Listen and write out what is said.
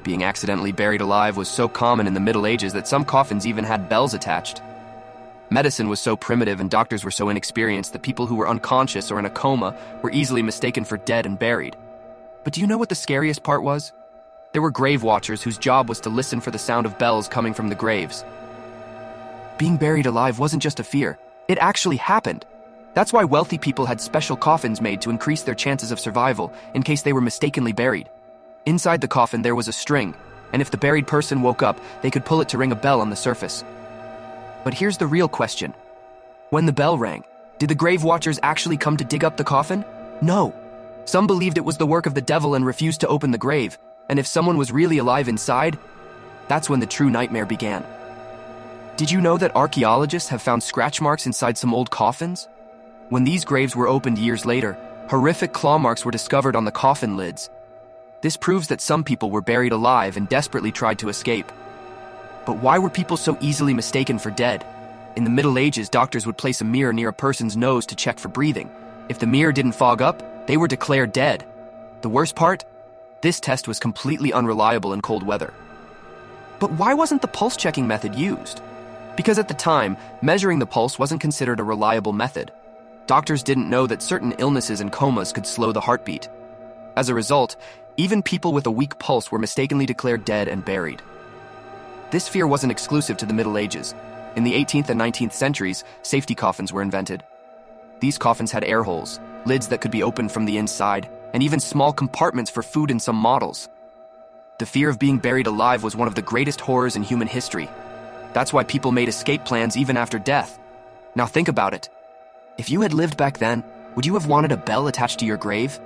Being accidentally buried alive was so common in the Middle Ages that some coffins even had bells attached. Medicine was so primitive and doctors were so inexperienced that people who were unconscious or in a coma were easily mistaken for dead and buried. But do you know what the scariest part was? There were grave watchers whose job was to listen for the sound of bells coming from the graves. Being buried alive wasn't just a fear, it actually happened. That's why wealthy people had special coffins made to increase their chances of survival in case they were mistakenly buried. Inside the coffin there was a string, and if the buried person woke up, they could pull it to ring a bell on the surface. But here's the real question. When the bell rang, did the grave watchers actually come to dig up the coffin? No. Some believed it was the work of the devil and refused to open the grave, and if someone was really alive inside, that's when the true nightmare began. Did you know that archaeologists have found scratch marks inside some old coffins? When these graves were opened years later, horrific claw marks were discovered on the coffin lids. This proves that some people were buried alive and desperately tried to escape. But why were people so easily mistaken for dead? In the Middle Ages, doctors would place a mirror near a person's nose to check for breathing. If the mirror didn't fog up, they were declared dead. The worst part? This test was completely unreliable in cold weather. But why wasn't the pulse checking method used? Because at the time, measuring the pulse wasn't considered a reliable method. Doctors didn't know that certain illnesses and comas could slow the heartbeat. As a result, even people with a weak pulse were mistakenly declared dead and buried. This fear wasn't exclusive to the Middle Ages. In the 18th and 19th centuries, safety coffins were invented. These coffins had air holes, lids that could be opened from the inside, and even small compartments for food in some models. The fear of being buried alive was one of the greatest horrors in human history. That's why people made escape plans even after death. Now think about it. If you had lived back then, would you have wanted a bell attached to your grave?